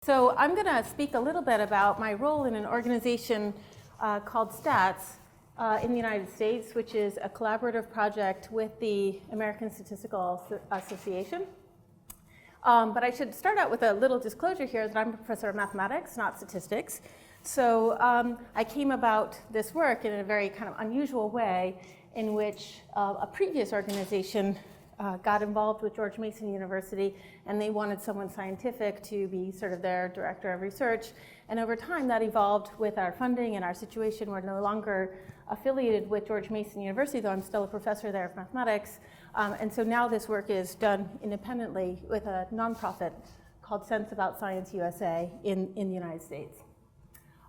So I'm going to speak a little bit about my role in an organization called STATS in the United States, which is a collaborative project with the American Statistical Association. But I should start out with a little disclosure here that I'm a professor of mathematics, not statistics. So I came about this work in a very kind of unusual way in which a previous organization got involved with George Mason University, and they wanted someone scientific to be sort of their director of research. And over time, that evolved with our funding and our situation. We're no longer affiliated with George Mason University, though I'm still a professor there of mathematics. And so now this work is done independently with a nonprofit called Sense About Science USA in the United States.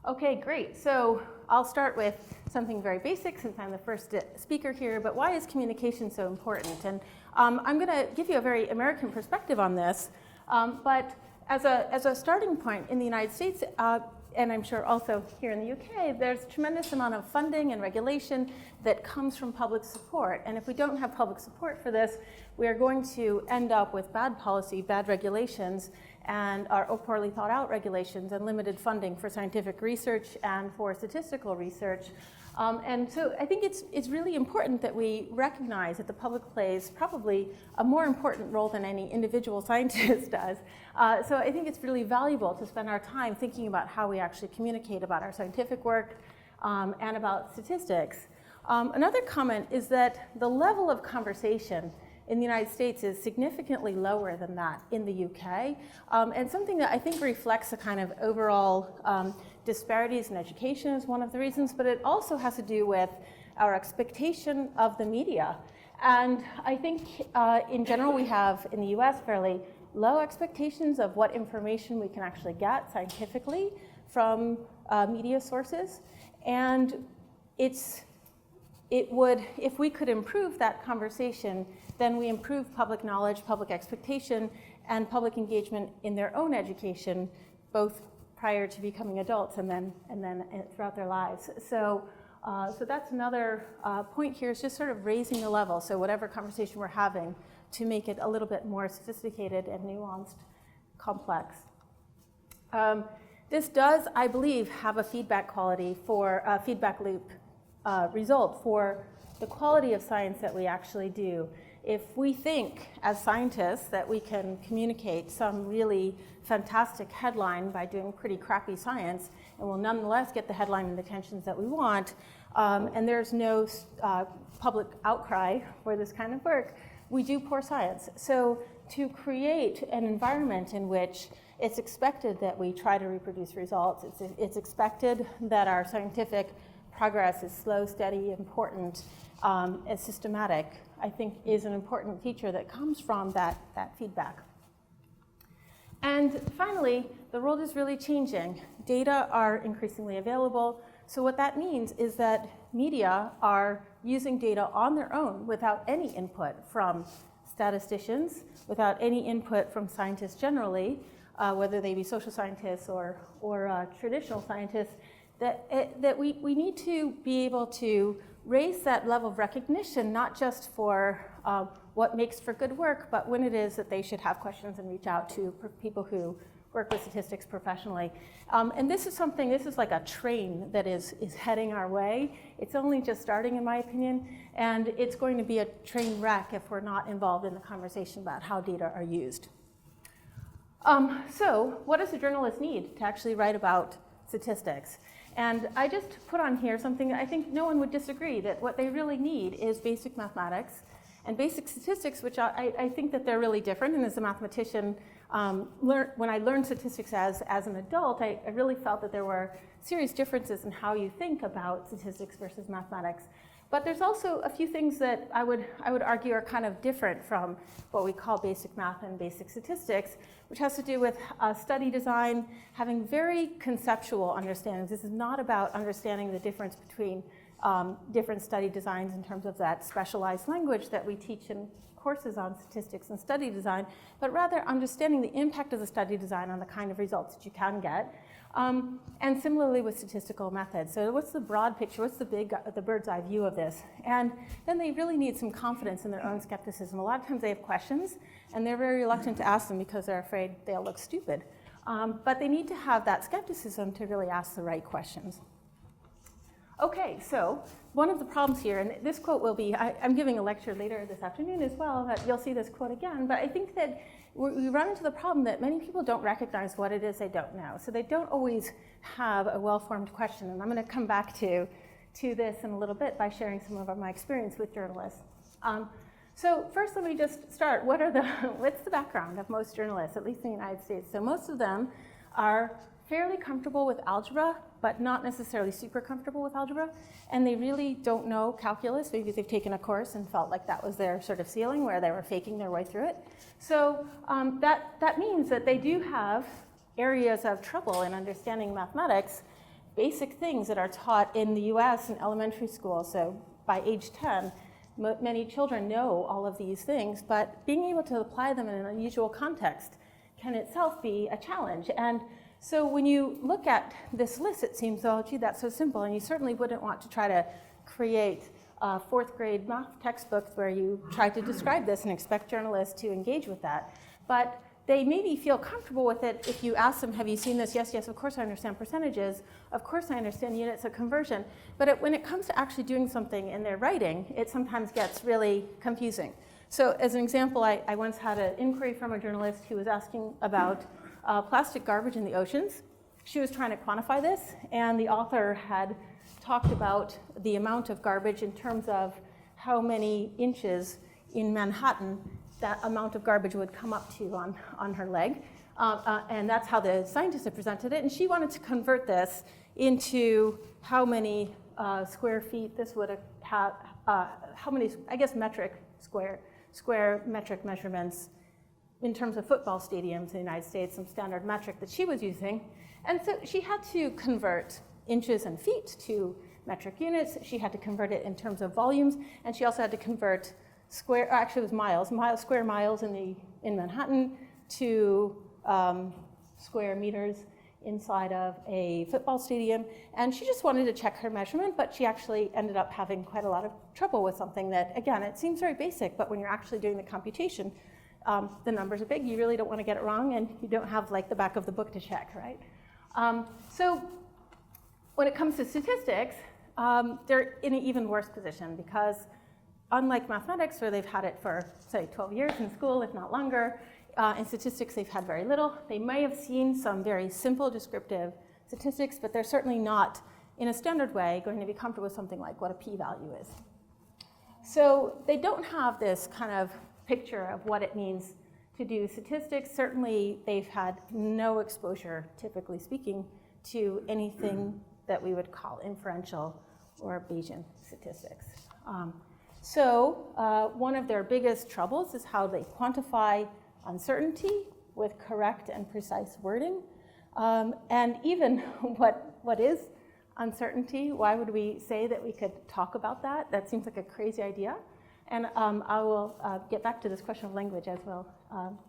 Okay, great. So I'll start with something very basic since I'm the first speaker here, but why is communication so important? And I'm going to give you a very American perspective on this, but as a starting point in the United States, and I'm sure also here in the UK, there's a tremendous amount of funding and regulation that comes from public support. And if we don't have public support for this, we are going to end up with bad policy, bad regulations, and our poorly thought out regulations and limited funding for scientific research and for statistical research. And so I think it's really important that we recognize that the public plays probably a more important role than any individual scientist does. So I think it's really valuable to spend our time thinking about how we actually communicate about our scientific work and about statistics. Another comment is that the level of conversation in the United States is significantly lower than that in the UK, and something that I think reflects a kind of overall disparities in education is one of the reasons, but it also has to do with our expectation of the media. And I think in general we have in the US fairly low expectations of what information we can actually get scientifically from media sources, and if we could improve that conversation, then we improve public knowledge, public expectation, and public engagement in their own education, both prior to becoming adults and then throughout their lives. So that's another point here, is just sort of raising the level. So whatever conversation we're having, to make it a little bit more sophisticated and nuanced, complex. This does, I believe, have a feedback quality for a feedback loop result for the quality of science that we actually do. If we think as scientists that we can communicate some really fantastic headline by doing pretty crappy science, and we'll nonetheless get the headline and attentions that we want, and there's no public outcry for this kind of work, we do poor science. So to create an environment in which it's expected that we try to reproduce results, it's expected that our scientific progress is slow, steady, important, and systematic, I think is an important feature that comes from that feedback. And finally, the world is really changing. Data are increasingly available. So what that means is that media are using data on their own without any input from statisticians, without any input from scientists generally, whether they be social scientists or traditional scientists, that we need to be able to raise that level of recognition, not just for what makes for good work, but when it is that they should have questions and reach out to people who work with statistics professionally. And this is like a train that is heading our way. It's only just starting, in my opinion, and it's going to be a train wreck if we're not involved in the conversation about how data are used. So what does a journalist need to actually write about statistics? And I just put on here something that I think no one would disagree, that what they really need is basic mathematics and basic statistics, which I think that they're really different. And as a mathematician, when I learned statistics as an adult, I really felt that there were serious differences in how you think about statistics versus mathematics. But there's also a few things that I would argue are kind of different from what we call basic math and basic statistics, which has to do with study design, having very conceptual understandings. This is not about understanding the difference between different study designs in terms of that specialized language that we teach in courses on statistics and study design, but rather understanding the impact of the study design on the kind of results that you can get. And similarly with statistical methods. So what's the broad picture? What's the bird's eye view of this? And then they really need some confidence in their own skepticism. A lot of times they have questions, and they're very reluctant to ask them because they're afraid they'll look stupid. But they need to have that skepticism to really ask the right questions. Okay, so one of the problems here, and this quote will be, I'm giving a lecture later this afternoon as well, that you'll see this quote again, but I think that we run into the problem that many people don't recognize what it is they don't know. So they don't always have a well-formed question, and I'm going to come back to this in a little bit by sharing some of my experience with journalists. So first, let me just start. What's the background of most journalists, at least in the United States? So most of them are fairly comfortable with algebra, but not necessarily super comfortable with algebra, and they really don't know calculus. Maybe they've taken a course and felt like that was their sort of ceiling where they were faking their way through it. So that means that they do have areas of trouble in understanding mathematics, basic things that are taught in the US in elementary school. So by age 10, many children know all of these things, but being able to apply them in an unusual context can itself be a challenge. And so when you look at this list, it seems, oh, gee, that's so simple, and you certainly wouldn't want to try to create fourth grade math textbooks where you try to describe this and expect journalists to engage with that. But they maybe feel comfortable with it if you ask them, have you seen this? Yes, yes, of course I understand percentages. Of course I understand units of conversion. But when it comes to actually doing something in their writing, it sometimes gets really confusing. So as an example, I once had an inquiry from a journalist who was asking about plastic garbage in the oceans. She was trying to quantify this, and the author had talked about the amount of garbage in terms of how many inches in Manhattan that amount of garbage would come up to on her leg. And that's how the scientists had presented it. And she wanted to convert this into how many square feet this would have, how many, I guess, square metric measurements in terms of football stadiums in the United States, some standard metric that she was using. And so she had to convert inches and feet to metric units. She had to convert it in terms of volumes, and she also had to convert actually it was square miles in Manhattan to square meters inside of a football stadium. And she just wanted to check her measurement, but she actually ended up having quite a lot of trouble with something that, again, it seems very basic, but when you're actually doing the computation, the numbers are big. You really don't want to get it wrong, and you don't have like the back of the book to check, right? So when it comes to statistics, they're in an even worse position because unlike mathematics, where they've had it for, say, 12 years in school, if not longer, in statistics they've had very little. They may have seen some very simple descriptive statistics, but they're certainly not, in a standard way, going to be comfortable with something like what a p-value is. So they don't have this kind of picture of what it means to do statistics. Certainly they've had no exposure, typically speaking, to anything that we would call inferential or Bayesian statistics. So one of their biggest troubles is how they quantify uncertainty with correct and precise wording. And even what is uncertainty, why would we say that we could talk about that? That seems like a crazy idea. And I will get back to this question of language as well,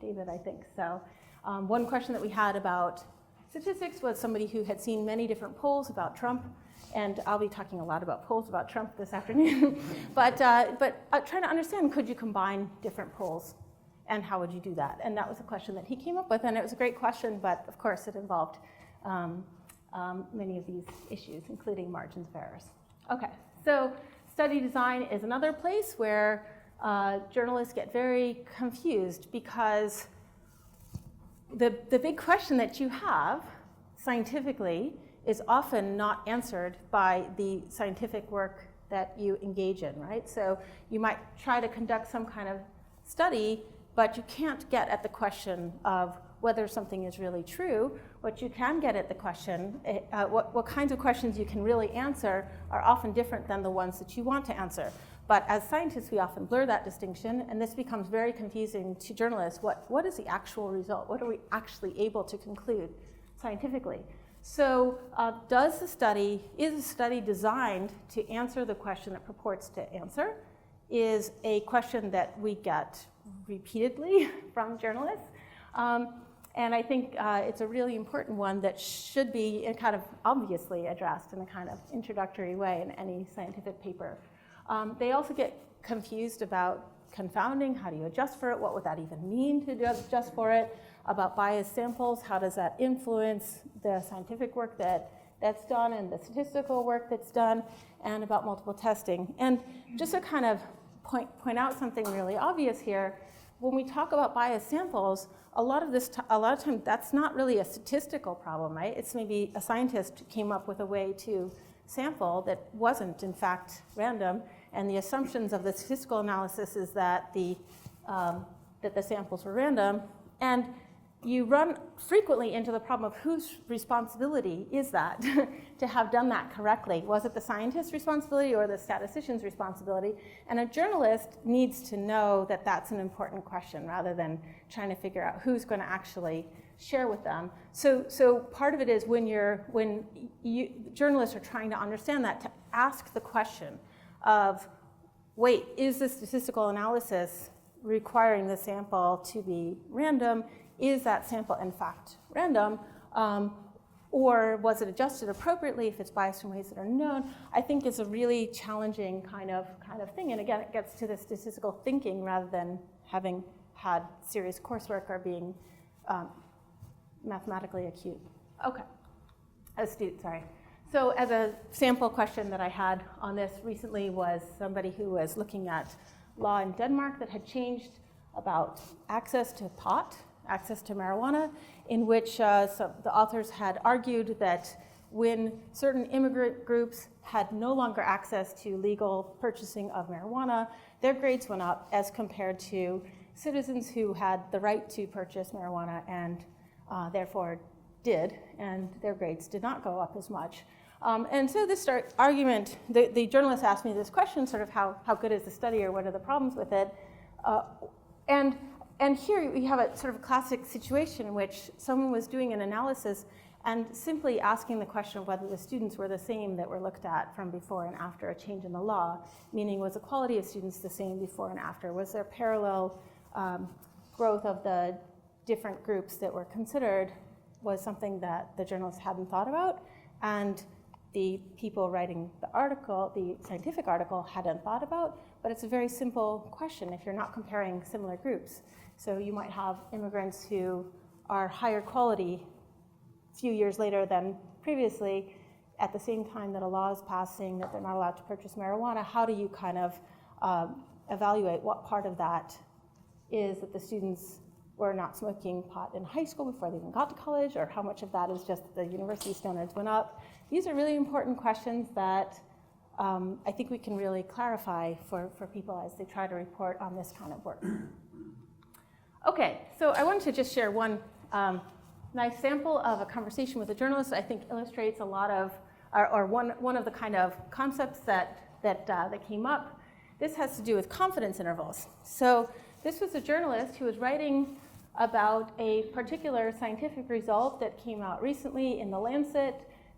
David, I think. So one question that we had about statistics was somebody who had seen many different polls about Trump, and I'll be talking a lot about polls about Trump this afternoon. but trying to understand, could you combine different polls, and how would you do that? And that was a question that he came up with, and it was a great question, but of course it involved many of these issues, including margins of errors. Okay, so study design is another place where journalists get very confused because the big question that you have scientifically is often not answered by the scientific work that you engage in, right? So you might try to conduct some kind of study, but you can't get at the question of whether something is really true. What you can get at the question, what kinds of questions you can really answer are often different than the ones that you want to answer. But as scientists, we often blur that distinction, and this becomes very confusing to journalists. What is the actual result? What are we actually able to conclude scientifically? So is the study designed to answer the question that purports to answer? Is a question that we get repeatedly from journalists. And I think it's a really important one that should be kind of obviously addressed in a kind of introductory way in any scientific paper. They also get confused about confounding. How do you adjust for it? What would that even mean to adjust for it? about biased samples, how does that influence the scientific work that's done and the statistical work that's done, and about multiple testing. And just to kind of point out something really obvious here, when we talk about biased samples, a lot of time that's not really a statistical problem, right? It's maybe a scientist came up with a way to sample that wasn't in fact random, and the assumptions of the statistical analysis is that the samples were random, and you run frequently into the problem of whose responsibility is that to have done that correctly. Was it the scientist's responsibility or the statistician's responsibility? And a journalist needs to know that that's an important question rather than trying to figure out who's going to actually share with them. So part of it is when journalists are trying to understand that, to ask the question of, wait, is the statistical analysis requiring the sample to be random? Is that sample in fact random? Or was it adjusted appropriately if it's biased in ways that are known? I think is a really challenging kind of thing. And again, it gets to the statistical thinking rather than having had serious coursework or being mathematically astute, sorry. So as a sample question that I had on this recently was somebody who was looking at law in Denmark that had changed about access to pot, access to marijuana, in which the authors had argued that when certain immigrant groups had no longer access to legal purchasing of marijuana, their grades went up as compared to citizens who had the right to purchase marijuana and therefore did, and their grades did not go up as much. And so this argument, the journalist asked me this question, sort of how good is the study or what are the problems with it? And here we have a sort of classic situation in which someone was doing an analysis and simply asking the question of whether the students were the same that were looked at from before and after a change in the law, meaning was the quality of students the same before and after? Was there parallel growth of the different groups that were considered? Was something that the journalists hadn't thought about, and the people writing the article, the scientific article, hadn't thought about. But it's a very simple question if you're not comparing similar groups. So you might have immigrants who are higher quality a few years later than previously, at the same time that a law is passed saying that they're not allowed to purchase marijuana. How do you kind of evaluate what part of that is that the students were not smoking pot in high school before they even got to college, or how much of that is just that the university standards went up? These are really important questions that I think we can really clarify for people as they try to report on this kind of work. Okay, so I wanted to just share one nice sample of a conversation with a journalist I think illustrates a lot of, or one of the kind of concepts that came up. This has to do with confidence intervals. So this was a journalist who was writing about a particular scientific result that came out recently in The Lancet,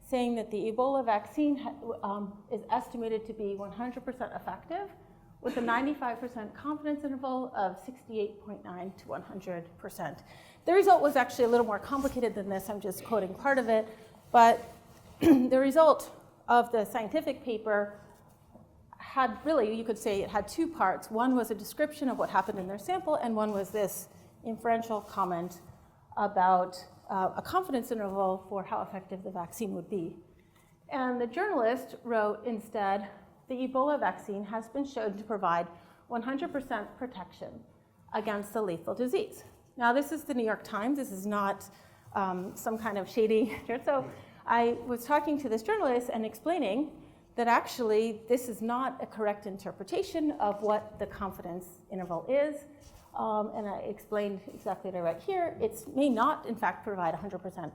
saying that the Ebola vaccine is estimated to be 100% effective, with a 95% confidence interval of 68.9 to 100%. The result was actually a little more complicated than this. I'm just quoting part of it. But the result of the scientific paper had really, you could say it had two parts. One was a description of what happened in their sample, and one was this inferential comment about a confidence interval for how effective the vaccine would be. And the journalist wrote instead, the Ebola vaccine has been shown to provide 100% protection against the lethal disease. Now, this is the New York Times. This is not some kind of shady. So I was talking to this journalist and explaining that actually this is not a correct interpretation of what the confidence interval is. And I explained exactly what I write here. It may not, in fact, provide 100%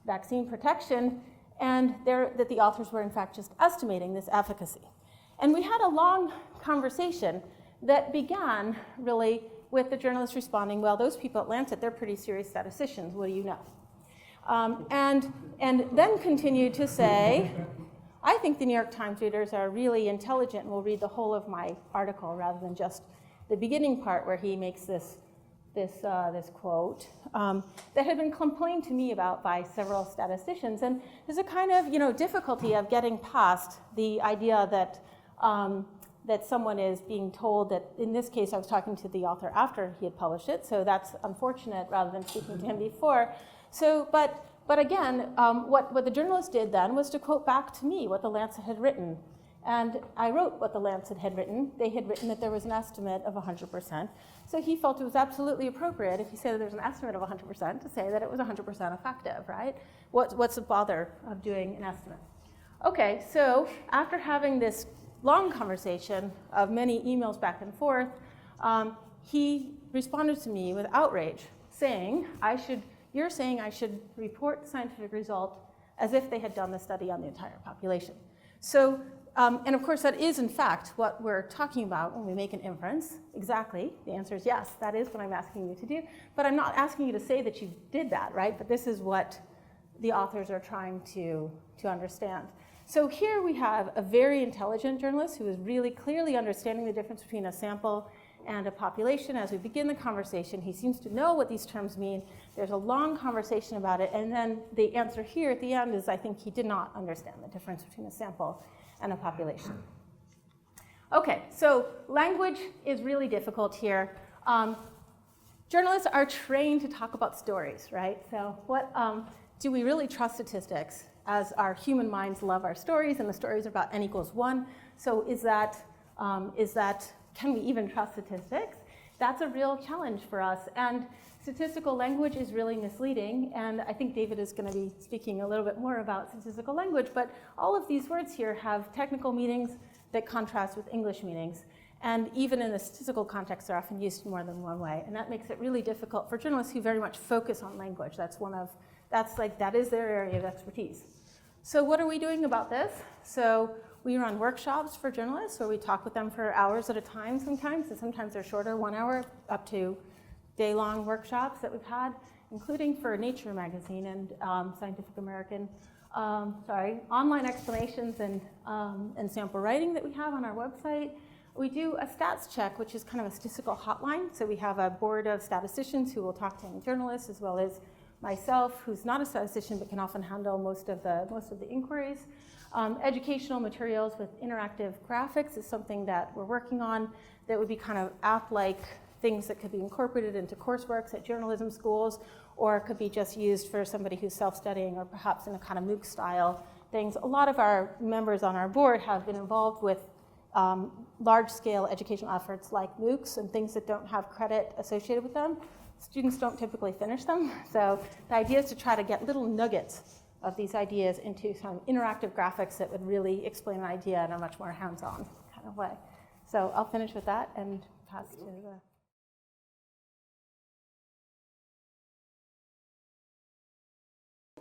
vaccine protection, and that the authors were, in fact, just estimating this efficacy. And we had a long conversation that began, really, with the journalist responding, well, those people at Lancet, they're pretty serious statisticians. What do you know? And then continued to say, I think the New York Times readers are really intelligent and will read the whole of my article rather than just the beginning part where he makes this quote that had been complained to me about by several statisticians. And there's a kind of difficulty of getting past the idea that that someone is being told that, in this case, I was talking to the author after he had published it, so that's unfortunate rather than speaking to him before. So, but again, what the journalist did then was to quote back to me what the Lancet had written. And I wrote what the Lancet had written. They had written that there was an estimate of 100%. So he felt it was absolutely appropriate, if you say that there's an estimate of 100%, to say that it was 100% effective, right? What's the bother of doing an estimate? Okay, so after having this long conversation of many emails back and forth, he responded to me with outrage, saying, you're saying I should report the scientific result as if they had done the study on the entire population. So, and of course that is in fact what we're talking about when we make an inference. Exactly, the answer is yes, that is what I'm asking you to do. But I'm not asking you to say that you did that, right? But this is what the authors are trying to understand. So here we have a very intelligent journalist who is really clearly understanding the difference between a sample and a population. As we begin the conversation, he seems to know what these terms mean. There's a long conversation about it, and then the answer here at the end is I think he did not understand the difference between a sample and a population. Okay, so language is really difficult here. Journalists are trained to talk about stories, right? So do we really trust statistics, as our human minds love our stories, and the stories are about n equals 1? So can we even trust statistics? That's a real challenge for us. And statistical language is really misleading. And I think David is going to be speaking a little bit more about statistical language. But all of these words here have technical meanings that contrast with English meanings. And even in the statistical context, they're often used more than one way. And that makes it really difficult for journalists who very much focus on language. That is their area of expertise. So what are we doing about this? So we run workshops for journalists where we talk with them for hours at a time sometimes, and sometimes they're shorter, 1 hour, up to day-long workshops that we've had, including for Nature magazine and Scientific American, online explanations and sample writing that we have on our website. We do a stats check, which is kind of a statistical hotline. So we have a board of statisticians who will talk to any journalists, as well as myself, who's not a statistician but can often handle most of the inquiries. Educational materials with interactive graphics is something that we're working on that would be kind of app-like things that could be incorporated into courseworks at journalism schools, or could be just used for somebody who's self-studying, or perhaps in a kind of MOOC style things. A lot of our members on our board have been involved with large-scale educational efforts like MOOCs and things that don't have credit associated with them. Students don't typically finish them, so the idea is to try to get little nuggets of these ideas into some interactive graphics that would really explain an idea in a much more hands-on kind of way. So I'll finish with that and pass to the...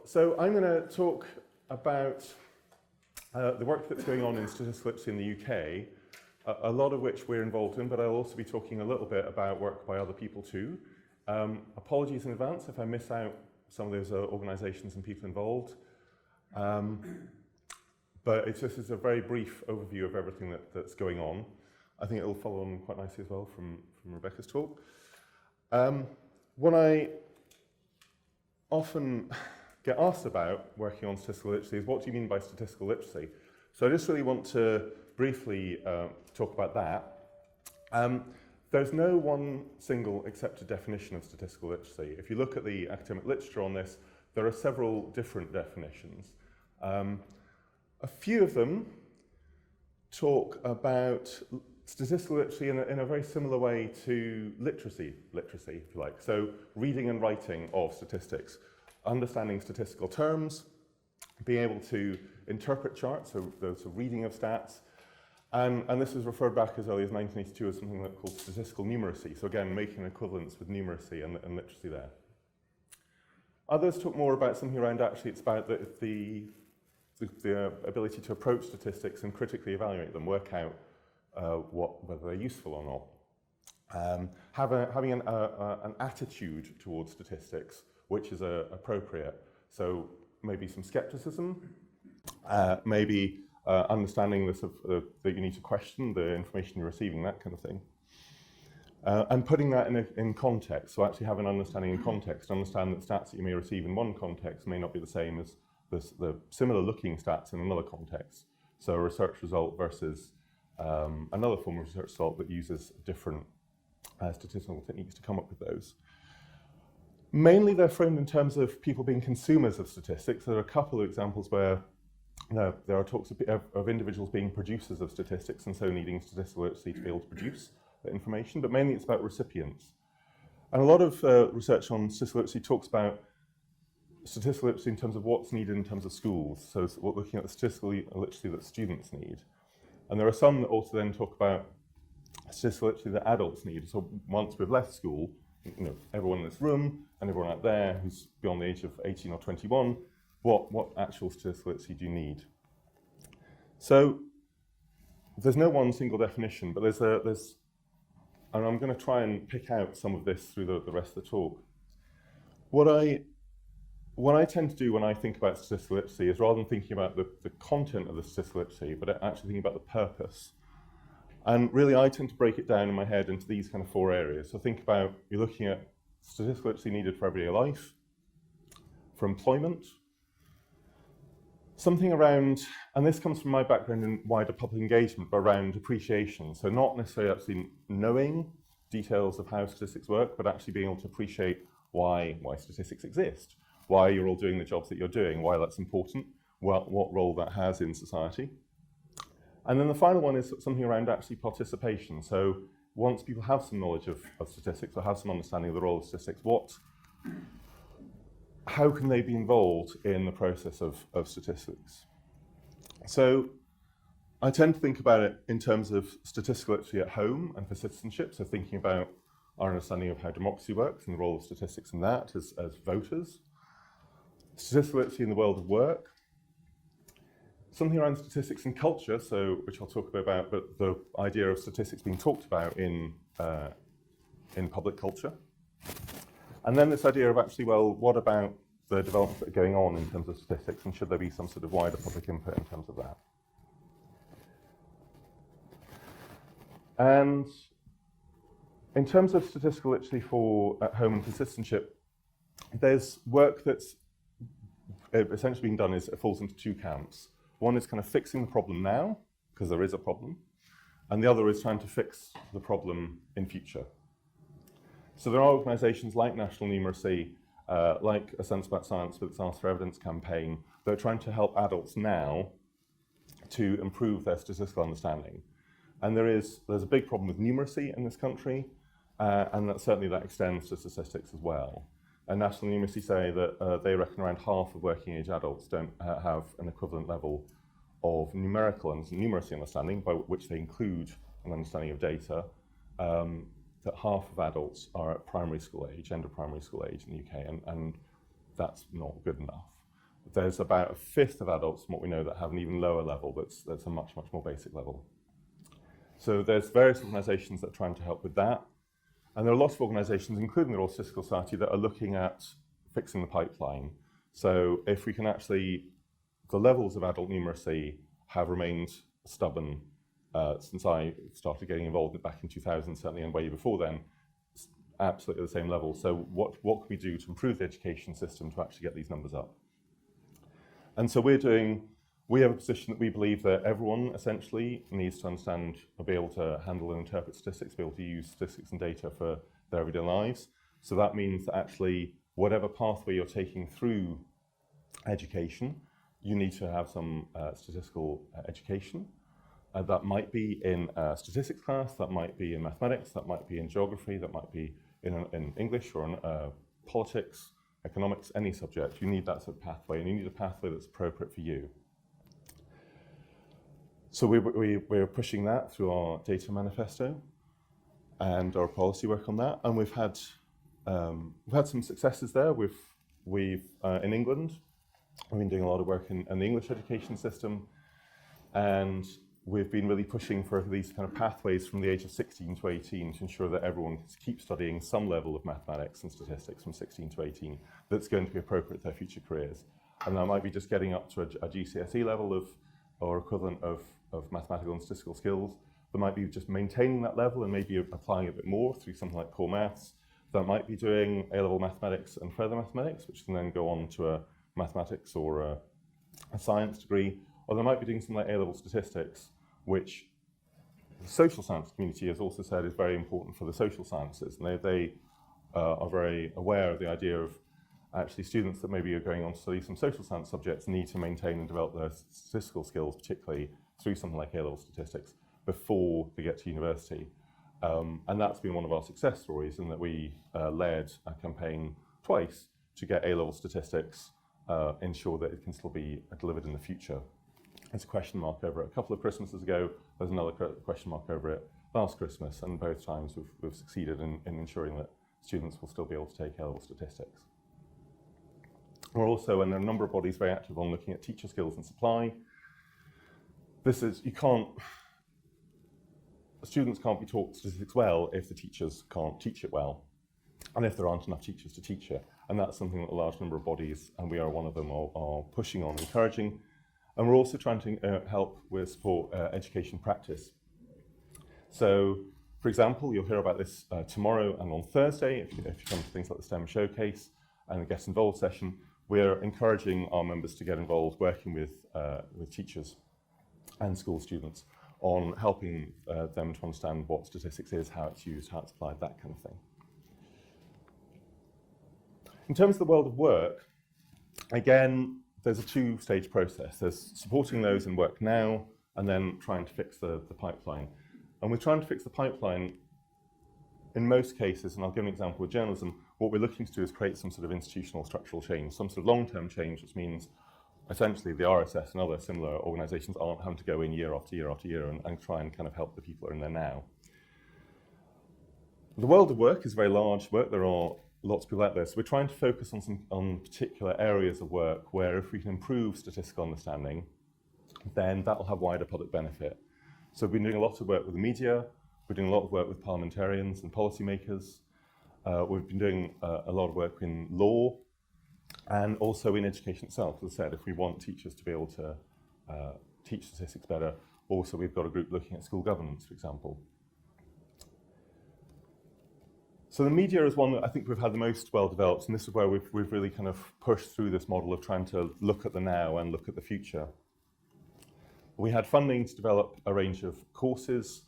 So I'm going to talk about the work that's going on in statistical literacy in the UK, a lot of which we're involved in, but I'll also be talking a little bit about work by other people too. Apologies in advance if I miss out some of those organisations and people involved. But this is a very brief overview of everything that's going on. I think it'll follow on quite nicely as well from Rebecca's talk. What I often get asked about working on statistical literacy is, what do you mean by statistical literacy? So I just really want to briefly talk about that. There's no one single accepted definition of statistical literacy. If you look at the academic literature on this, there are several different definitions. A few of them talk about statistical literacy in a very similar way to literacy, if you like. So reading and writing of statistics, understanding statistical terms, being able to interpret charts, so reading of stats. And this is referred back as early as 1982 as something called statistical numeracy. So again, making an equivalence with numeracy and literacy there. Others talk more about something around, actually, it's about the ability to approach statistics and critically evaluate them, work out whether they're useful or not. Having an attitude towards statistics, which is appropriate. So maybe some skepticism, maybe understanding that you need to question the information you're receiving, that kind of thing. And putting that in context, so actually have an understanding in context, understand that stats that you may receive in one context may not be the same as the similar looking stats in another context. So a research result versus another form of research assault that uses different statistical techniques to come up with those. Mainly they're framed in terms of people being consumers of statistics. There are a couple of examples where there are talks of individuals being producers of statistics and so needing statistical literacy to be able to produce that information, but mainly it's about recipients. And a lot of research on statistical literacy talks about statistical literacy in terms of what's needed in terms of schools, so we're looking at the statistical literacy that students need. And there are some that also then talk about statistical literacy that adults need. So once we've left school, everyone in this room and everyone out there who's beyond the age of 18 or 21, what actual statistical literacy do you need? So there's no one single definition, but there's and I'm going to try and pick out some of this through the rest of the talk. What I tend to do when I think about statistical literacy is, rather than thinking about the content of the statistical literacy, but actually thinking about the purpose. And really, I tend to break it down in my head into these kind of 4 areas. So think about, you're looking at statistical literacy needed for everyday life, for employment, something around, and this comes from my background in wider public engagement, but around appreciation. So not necessarily actually knowing details of how statistics work, but actually being able to appreciate why statistics exist, why you're all doing the jobs that you're doing, why that's important, what role that has in society. And then the final one is something around actually participation. So once people have some knowledge of statistics or have some understanding of the role of statistics, how can they be involved in the process of statistics? So I tend to think about it in terms of statistical literacy at home and for citizenship, so thinking about our understanding of how democracy works and the role of statistics in that as voters. Statistical literacy in the world of work. Something around statistics and culture, which I'll talk a bit about, but the idea of statistics being talked about in public culture. And then this idea of actually, well, what about the developments that are going on in terms of statistics, and should there be some sort of wider public input in terms of that? And in terms of statistical literacy for at home and for citizenship, there's work that's essentially being done it falls into 2 camps. One is kind of fixing the problem now, because there is a problem, and the other is trying to fix the problem in future. So there are organisations like National Numeracy, like A Sense About Science with its Ask for Evidence campaign, that are trying to help adults now to improve their statistical understanding. And there's a big problem with numeracy in this country, and certainly that extends to statistics as well. And National Numeracy say that they reckon around half of working age adults don't have an equivalent level of numerical and numeracy understanding, by which they include an understanding of data, that half of adults are at primary school age, end of primary school age in the UK, and that's not good enough. There's about 1/5 of adults, from what we know, that have an even lower level, that's a much, much more basic level. So there's various organisations that are trying to help with that. And there are lots of organisations, including the Royal Statistical Society, that are looking at fixing the pipeline. So if we can actually, the levels of adult numeracy have remained stubborn since I started getting involved back in 2000, certainly, and way before then, absolutely the same level. So what can we do to improve the education system to actually get these numbers up? And so we have a position that we believe that everyone essentially needs to understand or be able to handle and interpret statistics, be able to use statistics and data for their everyday lives. So that means that actually whatever pathway you're taking through education, you need to have some statistical education. That might be in a statistics class, that might be in mathematics, that might be in geography, that might be in English or in politics, economics, any subject. You need that sort of pathway, and you need a pathway that's appropriate for you. So we're pushing that through our data manifesto and our policy work on that, and we've had some successes there. We've in England, we've been doing a lot of work in the English education system, and we've been really pushing for these kind of pathways from the age of 16 to 18 to ensure that everyone keeps studying some level of mathematics and statistics from 16 to 18 that's going to be appropriate to their future careers. And that might be just getting up to a GCSE level or equivalent of mathematical and statistical skills. There might be just maintaining that level and maybe applying a bit more through something like core maths. That might be doing A-level mathematics and further mathematics, which can then go on to a mathematics or a science degree. Or they might be doing something like A-level statistics, which The social science community, as also said, is very important for the social sciences, and they are very aware of the idea of actually students that maybe are going on to study some social science subjects need to maintain and develop their statistical skills, particularly through something like A-level statistics, before they get to university. And that's been one of our success stories, in that we led a campaign twice to get A-level statistics, ensure that it can still be delivered in the future. There's a question mark over it a couple of Christmases ago. There's another question mark over it last Christmas, and both times we've succeeded in ensuring that students will still be able to take A-level statistics. We're also, and there are a number of bodies, very active on looking at teacher skills and supply. Students can't be taught statistics well if the teachers can't teach it well, and if there aren't enough teachers to teach it. And that's something that a large number of bodies, and we are one of them, are pushing on, encouraging. And we're also trying to help with support education practice. So, for example, you'll hear about this tomorrow and on Thursday, if you come to things like the STEM Showcase and the Get Involved session. We're encouraging our members to get involved working with teachers and school students on helping them to understand what statistics is, how it's used, how it's applied, that kind of thing. In terms of the world of work, again, there's a two-stage process. There's supporting those in work now, and then trying to fix the pipeline. And we're trying to fix the pipeline in most cases, and I'll give an example with journalism. What we're looking to do is create some sort of institutional structural change, some sort of long-term change, which means essentially the RSS and other similar organisations aren't having to go in year after year after year and try and kind of help the people who are in there now. The world of work is very large work. There are lots of people out there. So we're trying to focus on particular areas of work where if we can improve statistical understanding, then that will have wider public benefit. So we've been doing a lot of work with the media. We're doing a lot of work with parliamentarians and policymakers. We've been doing a lot of work in law and also in education itself. As I said, if we want teachers to be able to teach statistics better, also we've got a group looking at school governance, for example. So the media is one that I think we've had the most well developed, and this is where we've really kind of pushed through this model of trying to look at the now and look at the future. We had funding to develop a range of courses,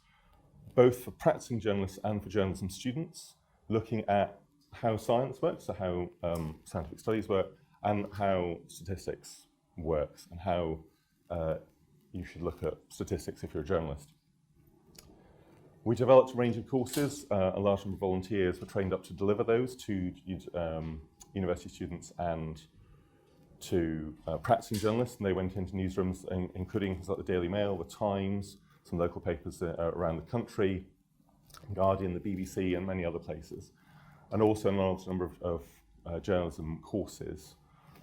both for practicing journalists and for journalism students, looking at how science works, so how scientific studies work, and how statistics works, and how you should look at statistics if you're a journalist. We developed a range of courses. A large number of volunteers were trained up to deliver those to university students and to practicing journalists, and they went into newsrooms, including things like the Daily Mail, the Times, some local papers around the country, Guardian, the BBC, and many other places, and also a large number of journalism courses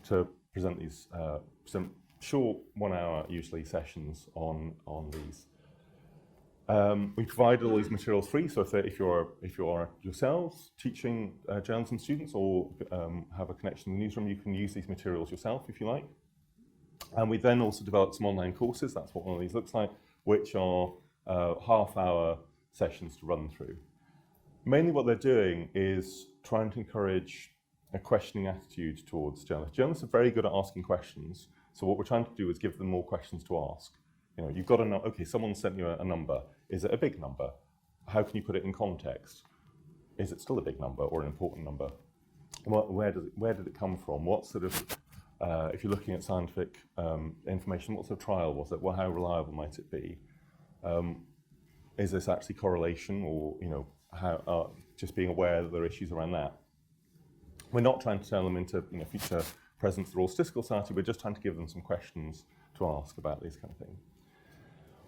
to present these some short 1 hour, usually, sessions on these. We provided all these materials free, so if you are yourselves teaching journalism students or have a connection in the newsroom, you can use these materials yourself if you like. And we then also developed some online courses. That's what one of these looks like, which are half-hour sessions to run through. Mainly what they're doing is trying to encourage a questioning attitude towards journalists. Journalists are very good at asking questions, so what we're trying to do is give them more questions to ask. You know, you've got to know, okay, someone sent you a number. Is it a big number? How can you put it in context? Is it still a big number or an important number? Where did it come from? What sort of, if you're looking at scientific information, what sort of trial was it? Well, how reliable might it be? Is this actually correlation, or how, just being aware that there are issues around that? We're not trying to turn them into future presidents of the Royal Statistical Society. We're just trying to give them some questions to ask about these kind of things.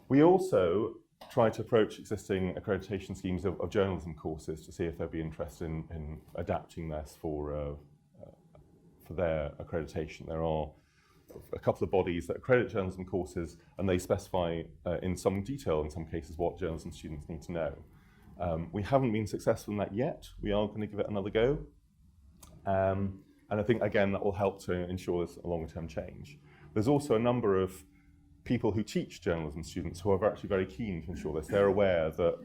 We also try to approach existing accreditation schemes of journalism courses to see if they'd be interested in adapting this for their accreditation. There are a couple of bodies that accredit journalism courses, and they specify in some detail, in some cases, what journalism students need to know. We haven't been successful in that yet. We are going to give it another go. And I think, again, that will help to ensure there's a longer-term change. There's also a number of people who teach journalism students who are actually very keen to ensure this. They're aware that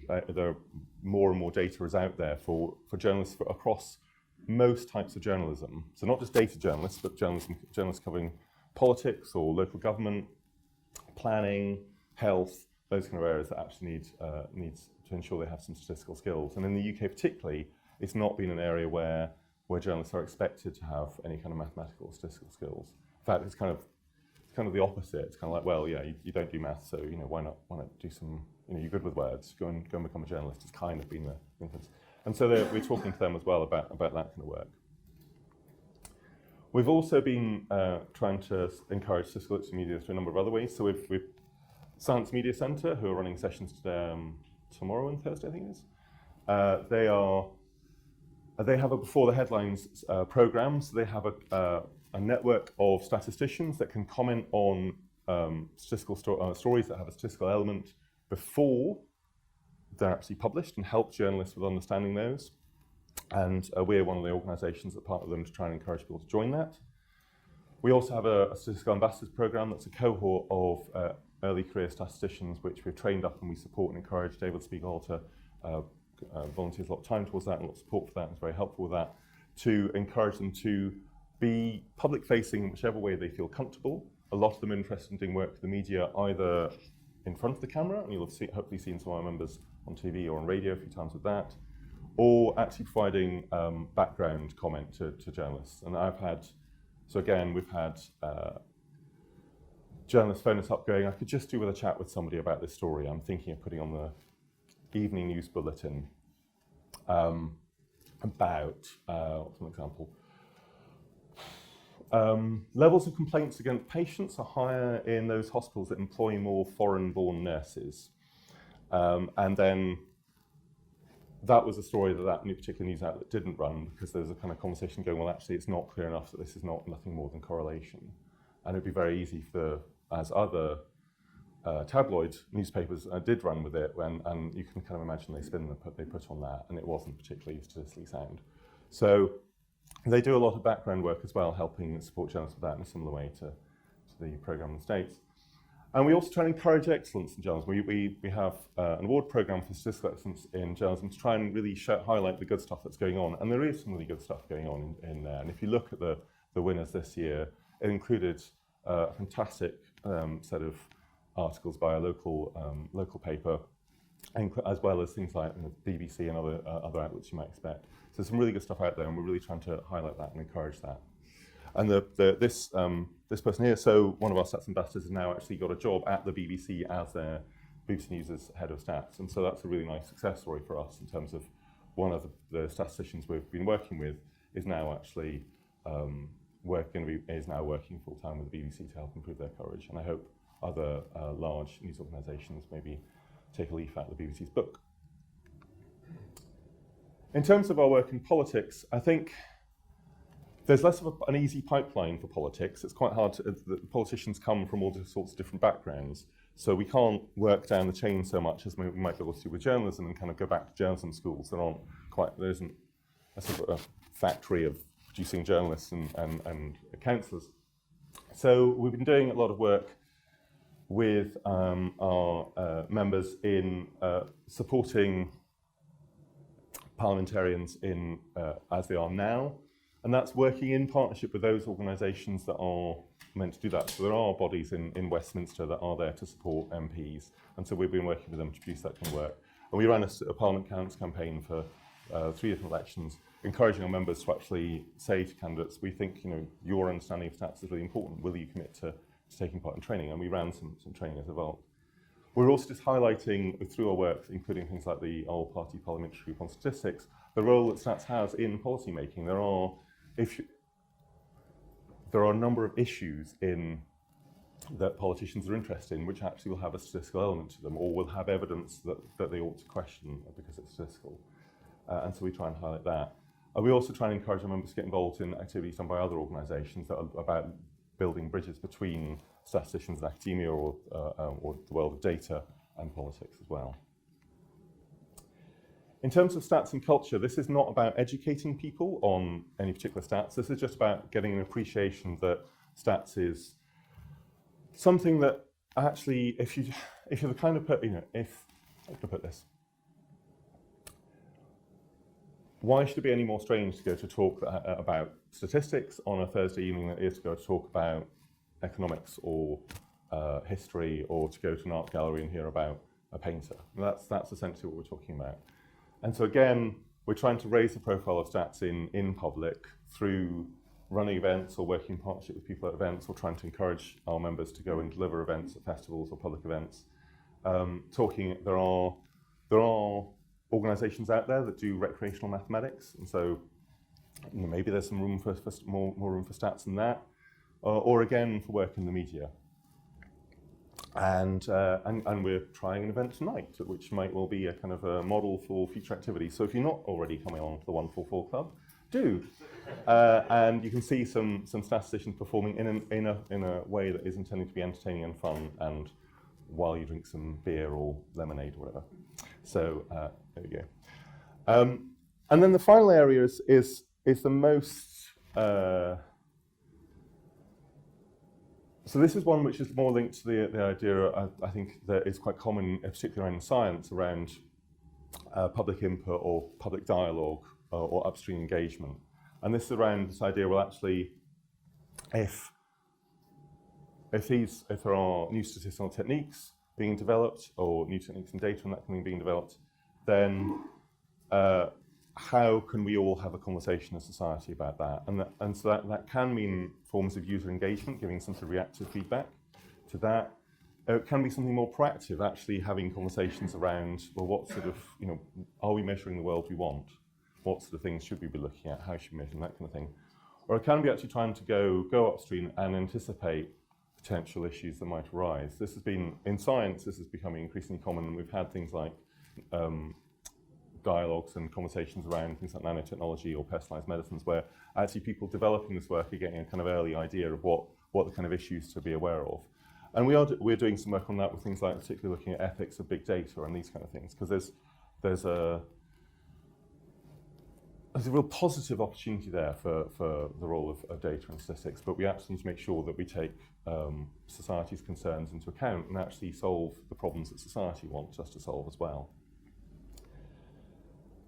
there are more and more data is out there for journalists across most types of journalism. So not just data journalists, but journalists covering politics or local government, planning, health, those kind of areas that actually needs to ensure they have some statistical skills. And in the UK particularly, it's not been an area where journalists are expected to have any kind of mathematical or statistical skills. In fact, it's kind of the opposite. It's kind of like, well, yeah, you don't do maths, so why not do some, you're good with words, go and become a journalist. It's kind of been the influence. And so we're talking to them as well about that kind of work. We've also been trying to encourage statistical literacy media through a number of other ways. So we've Science Media Centre, who are running sessions today, tomorrow and Thursday, I think it is. They have a Before the Headlines program. So they have a network of statisticians that can comment on statistical stories that have a statistical element before they're actually published and help journalists with understanding those. And we're one of the organisations that partner them to try and encourage people to join that. We also have a Statistical Ambassadors programme that's a cohort of early career statisticians which we've trained up and we support and encourage. David Spiegelhalter volunteers a lot of time towards that and a lot of support for that, and is very helpful with that, to encourage them to be public-facing in whichever way they feel comfortable. A lot of them are interested in doing work with the media, either in front of the camera, and you'll have hopefully seen some of our members on TV or on radio a few times with that, or actually providing background comment to journalists. And we've had journalists phone us up going, I could just do with a chat with somebody about this story. I'm thinking of putting on the evening news bulletin about, what's an example? Levels of complaints against patients are higher in those hospitals that employ more foreign-born nurses. And then that was a story that particular news outlet didn't run, because there was a kind of conversation going, well, actually, it's not clear enough that this is nothing more than correlation. And it'd be very easy as other tabloid newspapers did run with it, and you can kind of imagine they put on that, and it wasn't particularly statistically sound. So they do a lot of background work as well, helping support journalists with that in a similar way to the programme in the States. And we also try and encourage excellence in journalism. We have an award programme for statistical excellence in journalism to try and really highlight the good stuff that's going on. And there is some really good stuff going on in there. And if you look at the winners this year, it included a fantastic set of articles by a local paper, as well as things like BBC and other outlets you might expect. So there's some really good stuff out there, and we're really trying to highlight that and encourage that. And this person here, so one of our stats ambassadors, has now actually got a job at the BBC as their BBC News' head of stats, and so that's a really nice success story for us in terms of one of the statisticians we've been working with is now actually working full time with the BBC to help improve their coverage, and I hope other large news organisations maybe take a leaf out of the BBC's book. In terms of our work in politics, I think there's less of an easy pipeline for politics. It's quite hard the politicians come from all sorts of different backgrounds, so we can't work down the chain so much as we might be able to do with journalism and kind of go back to journalism schools. There isn't a sort of a factory of producing journalists and counsellors. So we've been doing a lot of work with our members in supporting parliamentarians in as they are now, and that's working in partnership with those organisations that are meant to do that. So there are bodies in Westminster that are there to support MPs, and so we've been working with them to produce that kind of work. And we ran a Parliament Counts campaign for 3 different elections, encouraging our members to actually say to candidates, we think your understanding of stats is really important. Will you commit to taking part in training? And we ran some training as a result. We're also just highlighting through our work, including things like the All-Party Parliamentary Group on Statistics, the role that stats has in policy making. There are a number of issues that politicians are interested in which actually will have a statistical element to them, or will have evidence that they ought to question because it's statistical. And so we try and highlight that. We also try and encourage our members to get involved in activities done by other organisations that are about building bridges between statisticians and academia, or the world of data and politics as well. In terms of stats and culture, this is not about educating people on any particular stats. This is just about getting an appreciation that stats is something that actually, if you're the kind of if I can put this, why should it be any more strange to go to talk about statistics on a Thursday evening than it is to go to talk about economics or history, or to go to an art gallery and hear about a painter. And that's essentially what we're talking about. And so again, we're trying to raise the profile of stats in public through running events or working in partnership with people at events, or trying to encourage our members to go and deliver events at festivals or public events. There are organisations out there that do recreational mathematics, and so maybe there's some room for more room for stats than that, or again for work in the media. And we're trying an event tonight, which might well be a kind of a model for future activities. So if you're not already coming along to the 144 Club, do. And you can see some statisticians performing in a way that is intended to be entertaining and fun, and while you drink some beer or lemonade or whatever. So there we go. And then the final area is the most. So this is one which is more linked to the idea, I think, that is quite common, particularly in science, around public input or public dialogue or upstream engagement. And this is around this idea, well, actually, if there are new statistical techniques being developed, or new techniques and data and that kind of being developed, then how can we all have a conversation as society about that? And so that can mean forms of user engagement, giving some sort of reactive feedback to that. It can be something more proactive, actually having conversations around, well, what sort of, are we measuring the world we want? What sort of things should we be looking at? How should we measure that kind of thing? Or it can be actually trying to go upstream and anticipate potential issues that might arise. This has been, in science, this is becoming increasingly common, and we've had things like dialogues and conversations around things like nanotechnology or personalized medicines, where actually people developing this work are getting a kind of early idea of what the kind of issues to be aware of. And we're doing some work on that with things like particularly looking at ethics of big data and these kind of things, because there's a real positive opportunity there for the role of data and statistics, but we actually need to make sure that we take society's concerns into account and actually solve the problems that society wants us to solve as well.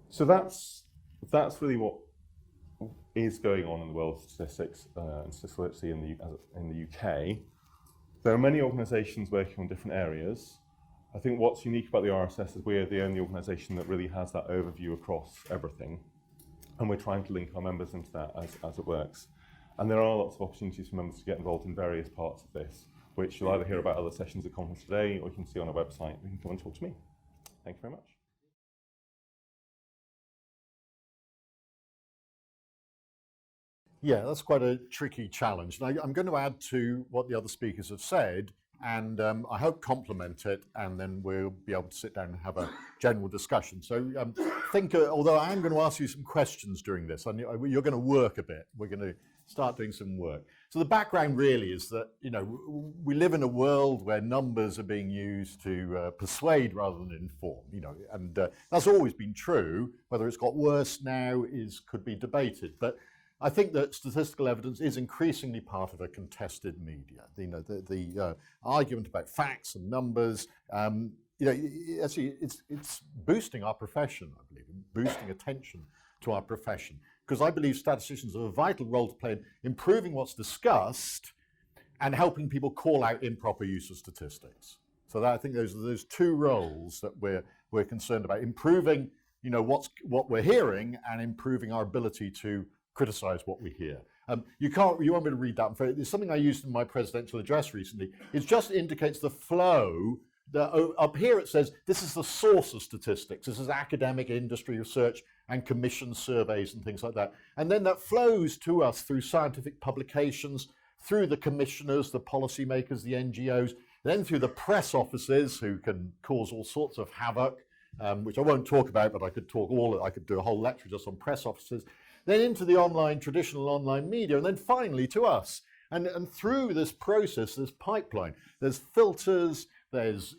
So that's really what is going on in the world of statistics and statistical literacy in the UK. There are many organisations working on different areas. I think what's unique about the RSS is we're the only organisation that really has that overview across everything, and we're trying to link our members into that as it works. And there are lots of opportunities for members to get involved in various parts of this, which you'll either hear about other sessions at conference today, or you can see on our website. You can come and talk to me. Thank you very much. Yeah, that's quite a tricky challenge. And I'm going to add to what the other speakers have said, and I hope complement it, and then we'll be able to sit down and have a general discussion. So although I am going to ask you some questions during this, you're going to work a bit. We're going to start doing some work. So the background really is that, we live in a world where numbers are being used to persuade rather than inform, and that's always been true. Whether it's got worse now could be debated. But I think that statistical evidence is increasingly part of a contested media. The argument about facts and numbers, actually it's boosting our profession, I believe, boosting attention to our profession. Because I believe statisticians have a vital role to play in improving what's discussed and helping people call out improper use of statistics. So I think those are those two roles that we're concerned about: improving, what we're hearing, and improving our ability to criticize what we hear. You want me to read that? There's something I used in my presidential address recently. It just indicates the flow. Up here it says this is the source of statistics. This is academic industry research and commission surveys and things like that. And then that flows to us through scientific publications, through the commissioners, the policymakers, the NGOs, then through the press offices who can cause all sorts of havoc, which I won't talk about, but I could do a whole lecture just on press offices. Then into the traditional online media, and then finally to us. And through this process, this pipeline, there's filters, there's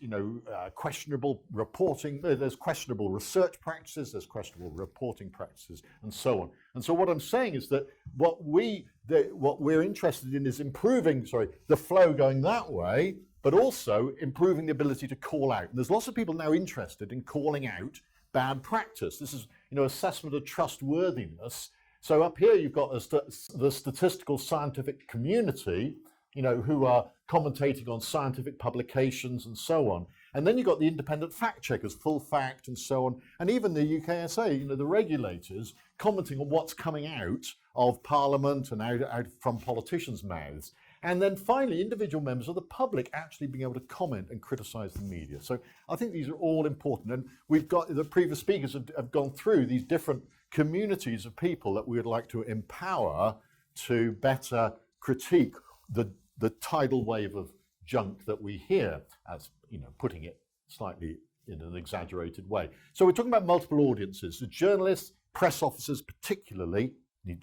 questionable reporting, there's questionable research practices, there's questionable reporting practices, and so on. And so what I'm saying is that what we're interested in is improving, the flow going that way, but also improving the ability to call out. And there's lots of people now interested in calling out bad practice. This is, assessment of trustworthiness. So up here you've got the statistical scientific community, who are commentating on scientific publications and so on. And then you've got the independent fact checkers, Full Fact and so on, and even the UKSA, the regulators, commenting on what's coming out of Parliament and out from politicians' mouths. And then finally, individual members of the public actually being able to comment and criticise the media. So I think these are all important. And we've got, the previous speakers have gone through these different communities of people that we would like to empower to better critique the tidal wave of junk that we hear, as putting it slightly in an exaggerated way. So we're talking about multiple audiences. The journalists, press officers particularly, need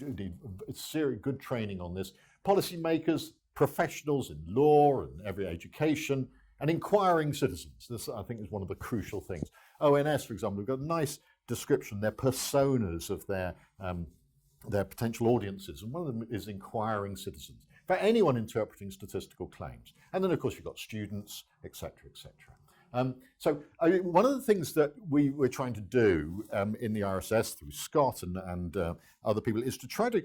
good training on this. Policymakers, professionals in law and every education, and inquiring citizens. This, I think, is one of the crucial things. ONS, for example, we've got a nice description, their personas of their potential audiences, and one of them is inquiring citizens. For anyone interpreting statistical claims. And then, of course, you've got students, etc., etc. So one of the things that we're trying to do in the RSS through Scott and other people is to try to,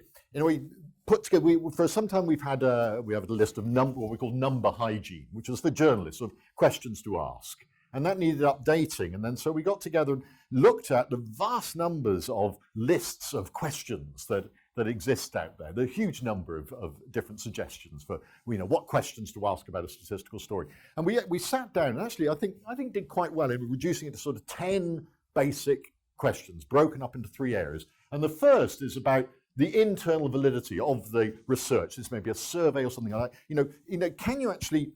put together. For some time we have a list of what we call number hygiene, which is for journalists of questions to ask, and that needed updating. And then so we got together and looked at the vast numbers of lists of questions that exist out there. There are a huge number of different suggestions for what questions to ask about a statistical story. And we sat down and actually I think did quite well in reducing it to sort of 10 basic questions broken up into 3 areas. And the first is about the internal validity of the research. This may be a survey or something like that. Can you actually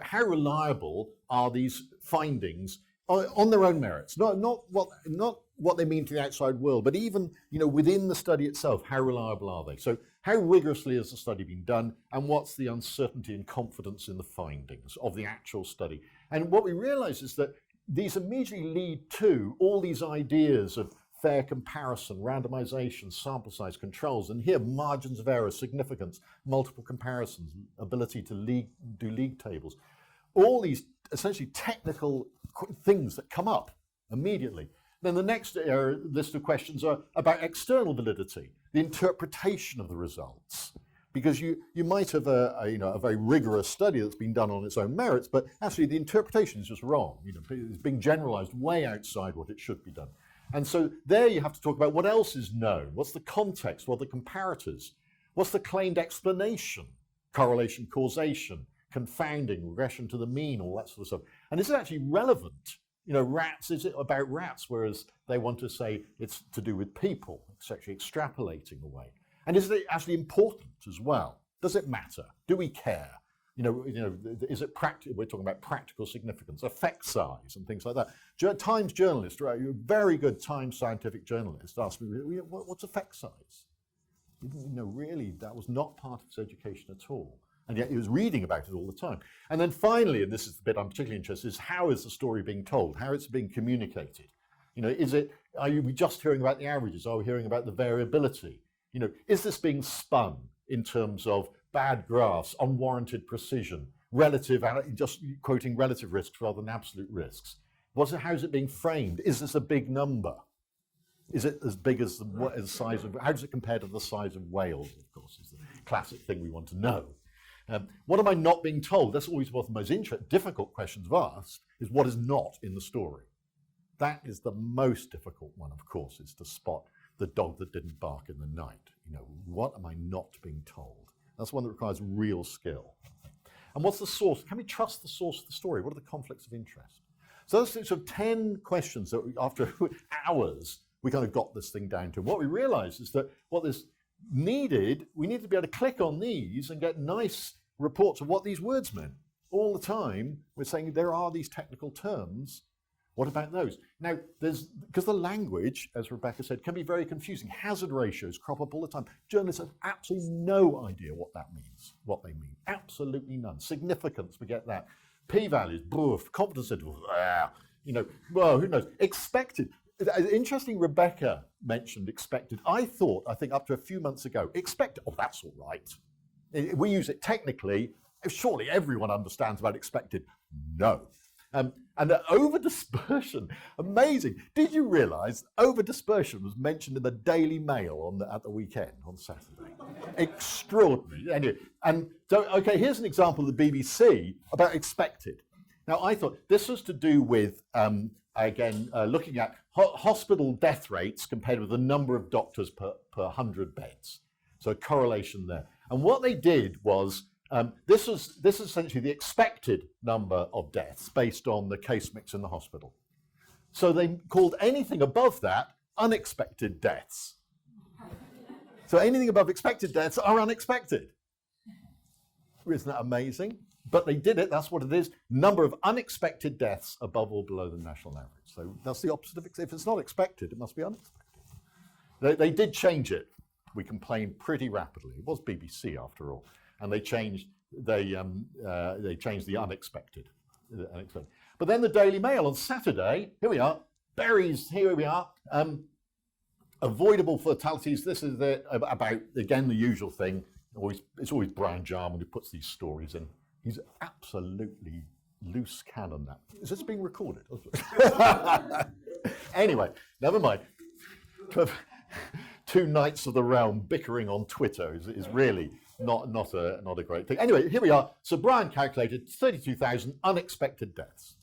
how reliable are these findings on their own merits? Not what they mean to the outside world, but even within the study itself, how reliable are they? So how rigorously has the study been done, and what's the uncertainty and confidence in the findings of the actual study? And what we realize is that these immediately lead to all these ideas of fair comparison, randomization, sample size controls, and here margins of error, significance, multiple comparisons, ability to do league tables. All these essentially technical things that come up immediately. Then the next list of questions are about external validity, the interpretation of the results. Because you might have a very rigorous study that's been done on its own merits, but actually the interpretation is just wrong. It's being generalized way outside what it should be done. And so there you have to talk about what else is known. What's the context? What are the comparators? What's the claimed explanation? Correlation, causation, confounding, regression to the mean, all that sort of stuff. And is it actually relevant? Rats, is it about rats? Whereas they want to say it's to do with people. It's actually extrapolating away. And is it actually important as well? Does it matter? Do we care? Is it practical? We're talking about practical significance, effect size, and things like that. Times journalist, right? You're a very good Times scientific journalist. Asked me, what's effect size? Really, that was not part of his education at all. And yet he was reading about it all the time. And then finally, and this is the bit I'm particularly interested in, is how is the story being told? How it's being communicated? Are we just hearing about the averages? Are we hearing about the variability? Is this being spun in terms of bad graphs, unwarranted precision, just quoting relative risks rather than absolute risks? How is it being framed? Is this a big number? Is it as big as the size of, how does it compare to the size of Wales, of course, is the classic thing we want to know. What am I not being told? That's always one of the most difficult questions of asked, is what is not in the story. That is the most difficult one, of course, is to spot the dog that didn't bark in the night. What am I not being told? That's one that requires real skill. And what's the source? Can we trust the source of the story? What are the conflicts of interest? So those sort of 10 questions that after hours, we kind of got this thing down to. What we realized is that what is needed, we need to be able to click on these and get nice reports of what these words meant. All the time, we're saying there are these technical terms. What about those? Now, because the language, as Rebecca said, can be very confusing. Hazard ratios crop up all the time. Journalists have absolutely no idea what that means, what they mean. Absolutely none. Significance, we get that. P-values, boof, confidence intervals, well, who knows? Expected. Interesting, Rebecca mentioned expected. I think up to a few months ago, expected, oh, that's all right. We use it technically. Surely everyone understands about expected. No. And the over-dispersion, amazing. Did you realise over-dispersion was mentioned in the Daily Mail at the weekend, on Saturday? Extraordinary. Anyway, and so, okay, here's an example of the BBC about expected. Now, I thought this was to do with, looking at hospital death rates compared with the number of doctors per 100 beds. So a correlation there. And what they did was, this is essentially the expected number of deaths based on the case mix in the hospital. So they called anything above that unexpected deaths. So anything above expected deaths are unexpected. Isn't that amazing? But they did it, that's what it is. Number of unexpected deaths above or below the national average. So that's the opposite of, if it's not expected, it must be unexpected. They did change it. We complained pretty rapidly. It was BBC after all. And they changed the unexpected. But then the Daily Mail on Saturday, here we are, berries, here we are. Avoidable fatalities, this is about, again, the usual thing. It's always Brian Jarman who puts these stories in. He's absolutely loose cannon, that. Is this being recorded? Anyway, never mind. 2 knights of the realm bickering on Twitter is really not a great thing. Anyway, here we are. So Brian calculated 32,000 unexpected deaths.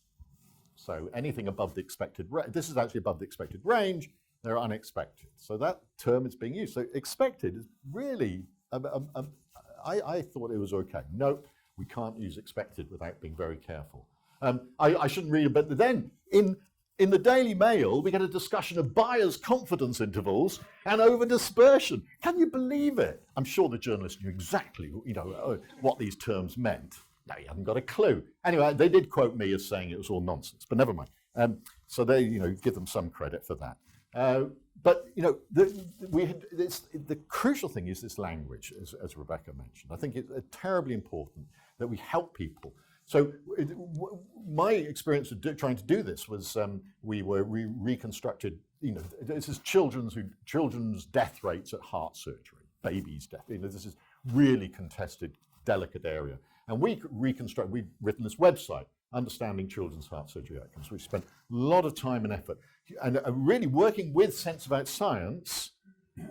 So anything above the expected range, this is actually above the expected range, they're unexpected. So that term is being used. So expected is really, I thought it was okay. No, we can't use expected without being very careful. I shouldn't read it, but then in the Daily Mail, we get a discussion of buyers' confidence intervals and over-dispersion. Can you believe it? I'm sure the journalist knew exactly, what these terms meant. No, he hadn't got a clue. Anyway, they did quote me as saying it was all nonsense, but never mind. So they, give them some credit for that. But the crucial thing is this language, as Rebecca mentioned. I think it's terribly important that we help people. So my experience of trying to do this was we were reconstructed. This is children's death rates at heart surgery, babies' death. This is really contested, delicate area, and we've written this website, Understanding Children's Heart Surgery Outcomes. We spent a lot of time and effort, and really working with Sense About Science,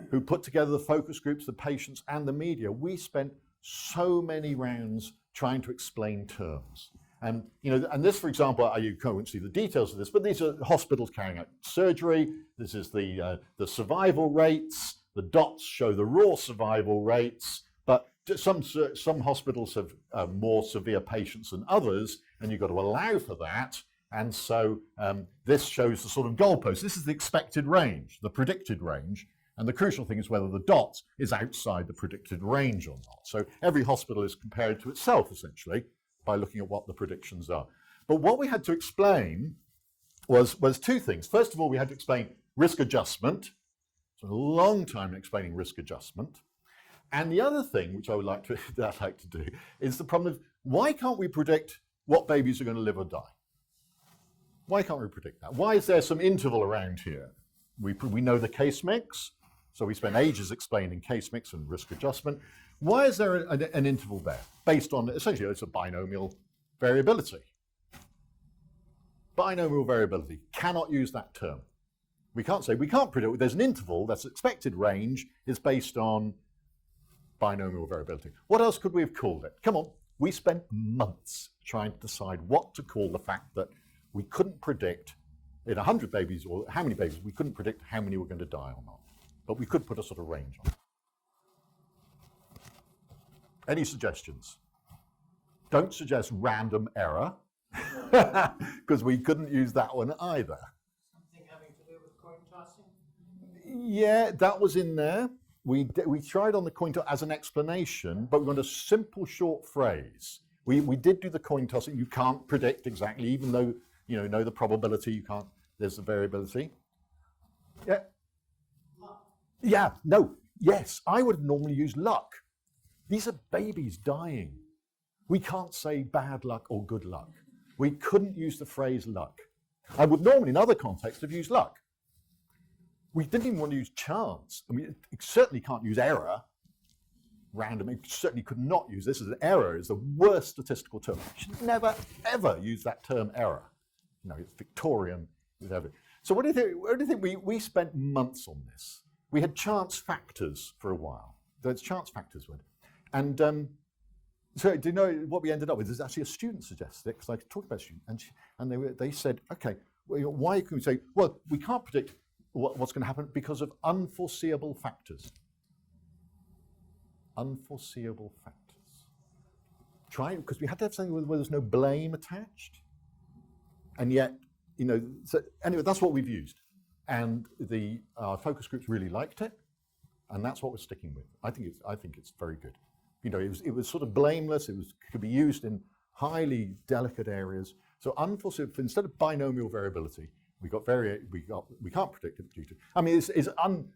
who put together the focus groups, the patients, and the media. We spent so many rounds trying to explain terms. And and this, for example, you won't see the details of this, but these are hospitals carrying out surgery. This is the survival rates. The dots show the raw survival rates, but some hospitals have more severe patients than others, and you've got to allow for that. And so this shows the sort of goalpost. This is the expected range, the predicted range. And the crucial thing is whether the dot is outside the predicted range or not. So every hospital is compared to itself, essentially, by looking at what the predictions are. But what we had to explain was 2 things. First of all, we had to explain risk adjustment. So a long time explaining risk adjustment. And the other thing, which I would like to do, is the problem of why can't we predict what babies are going to live or die? Why can't we predict that? Why is there some interval around here? We know the case mix. So we spent ages explaining case mix and risk adjustment. Why is there an interval there? Based on, essentially, it's a binomial variability. Binomial variability, cannot use that term. We can't say, we can't predict, there's an interval, that's expected range, is based on binomial variability. What else could we have called it? Come on, we spent months trying to decide what to call the fact that we couldn't predict in 100 babies, or how many babies, we couldn't predict how many were going to die or not. But we could put a sort of range on it. Any suggestions? Don't suggest random error, because we couldn't use that one either. Something having to do with coin tossing? Yeah, that was in there. We tried on the coin toss as an explanation, but we wanted a simple short phrase. We did do the coin tossing. You can't predict exactly, even though know the probability. You can't. There's the variability. Yeah. Yeah. No. Yes. I would normally use luck. These are babies dying. We can't say bad luck or good luck. We couldn't use the phrase luck. I would normally, in other contexts, have used luck. We didn't even want to use chance. I mean, it certainly can't use error. Random. It certainly could not use this as an error. Is the worst statistical term. You should never, ever use that term error. it's Victorian, whatever. So what do you think? We spent months on this. We had chance factors for a while. Those chance factors went. And so do you know what we ended up with? There's actually a student suggested it, because I talked about students, and they said, okay, well, why can we say, well, we can't predict what's going to happen because of unforeseeable factors. Unforeseeable factors. Because we had to have something where there's no blame attached. And yet, so anyway, that's what we've used. And the focus groups really liked it, and that's what we're sticking with. I think it's very good. It was sort of blameless. Could be used in highly delicate areas. So unforeseeable, instead of binomial variability, we can't predict it due to. I mean, it's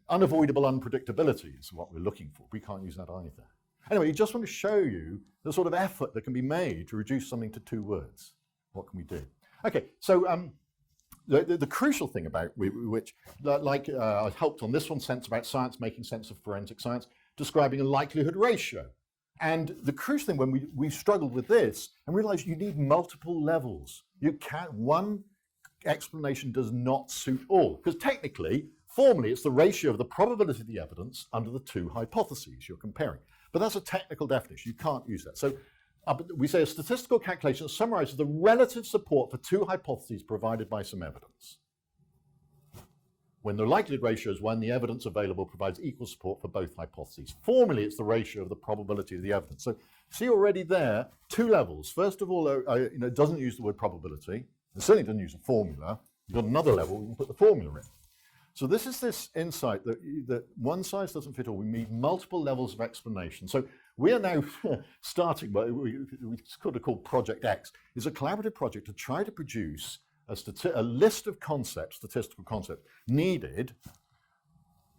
unavoidable unpredictability is what we're looking for. We can't use that either. Anyway, you just want to show you the sort of effort that can be made to reduce something to 2 words. What can we do? Okay, so the crucial thing about which, I helped on this one, Sense About Science, Making Sense of Forensic Science, describing a likelihood ratio. And the crucial thing when we struggled with this and realized you need multiple levels. One explanation does not suit all, because technically, formally, it's the ratio of the probability of the evidence under the 2 hypotheses you're comparing. But that's a technical definition. You can't use that. So we say a statistical calculation summarizes the relative support for 2 hypotheses provided by some evidence. When the likelihood ratio is 1, the evidence available provides equal support for both hypotheses. Formally, it's the ratio of the probability of the evidence. So see already there, 2 levels. First of all, it doesn't use the word probability. It certainly doesn't use a formula. You've got another level, you can put the formula in. So this is this insight that one size doesn't fit all. We need multiple levels of explanation. So we are now starting, what we could have called Project X, is a collaborative project to try to produce a list of concepts, statistical concepts, needed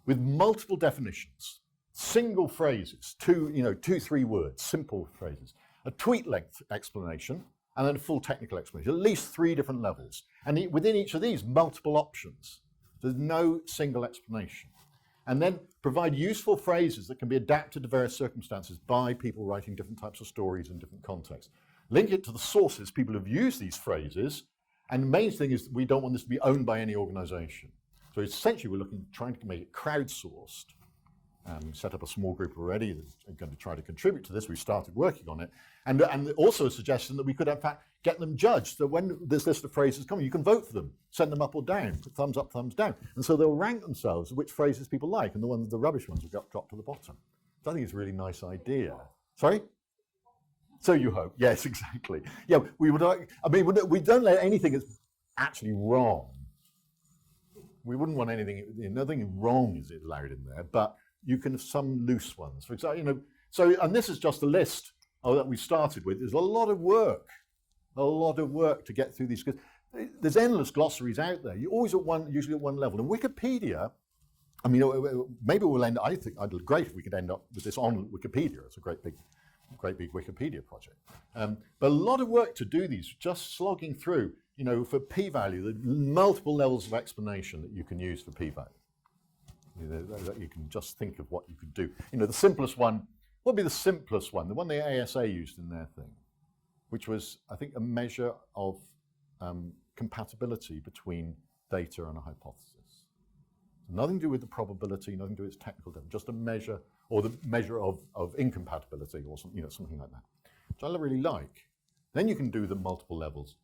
with multiple definitions, single phrases, 2-3 words, simple phrases, a tweet length explanation, and then a full technical explanation, at least 3 different levels. And within each of these, multiple options. There's no single explanation. And then provide useful phrases that can be adapted to various circumstances by people writing different types of stories in different contexts. Link it to the sources people have used these phrases. And the main thing is we don't want this to be owned by any organization. So essentially we're trying to make it crowdsourced. We set up a small group already that's going to try to contribute to this. We started working on it. And also a suggestion that we could, in fact, get them judged. So when this list of phrases comes, you can vote for them, send them up or down, put thumbs up, thumbs down. And so they'll rank themselves which phrases people like, and the rubbish ones will get dropped to the bottom. So I think it's a really nice idea. Sorry? So you hope. Yes, exactly. Yeah, we don't let anything that's actually wrong. We wouldn't want anything, nothing wrong is allowed in there, but you can have some loose ones. For example, and this is just a list that we started with. There's a lot of work to get through these. There's endless glossaries out there. You're always usually at one level. And Wikipedia, maybe we'll end. I think I'd be great if we could end up with this on Wikipedia. It's a great big Wikipedia project. But a lot of work to do these, just slogging through. For p-value, the multiple levels of explanation that you can use for p-value. That you can just think of what you could do. The simplest one, what would be the simplest one? The one the ASA used in their thing, which was, I think, a measure of compatibility between data and a hypothesis. Nothing to do with the probability, nothing to do with its technical data, just a measure, or the measure of incompatibility, or something like that, which I really like. Then you can do the multiple levels.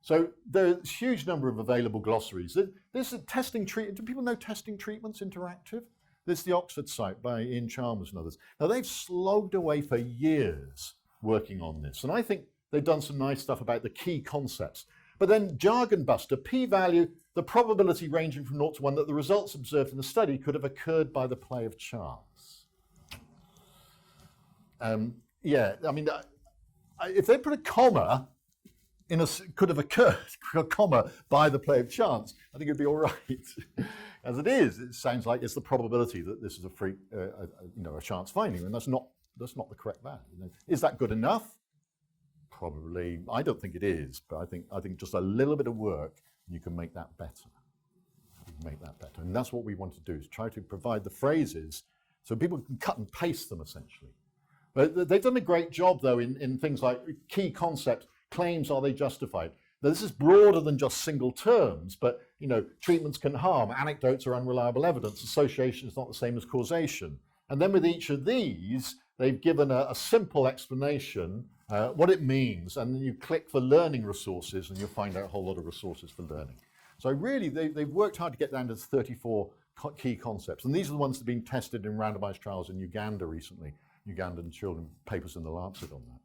So there's a huge number of available glossaries. This is testing treatment. Do people know Testing Treatments Interactive? This is the Oxford site by Ian Chalmers and others. Now they've slogged away for years working on this. And I think they've done some nice stuff about the key concepts. But then jargon buster, p-value, the probability ranging from 0 to 1 that the results observed in the study could have occurred by the play of chance. If they put a comma, could have occurred, a comma, by the play of chance, I think it'd be all right. As it is, it sounds like it's the probability that this is a chance finding, and that's not the correct value. Is that good enough? Probably. I don't think it is, but I think just a little bit of work, you can make that better. And that's what we want to do, is try to provide the phrases so people can cut and paste them, essentially. But they've done a great job, though, in things like key concepts. Claims, are they justified? Now, this is broader than just single terms, but treatments can harm, anecdotes are unreliable evidence, association is not the same as causation. And then with each of these, they've given a simple explanation, what it means, and then you click for learning resources and you'll find out a whole lot of resources for learning. So really, they've worked hard to get down to 34 key concepts, and these are the ones that have been tested in randomized trials in Uganda recently. Ugandan children, papers in the Lancet on that.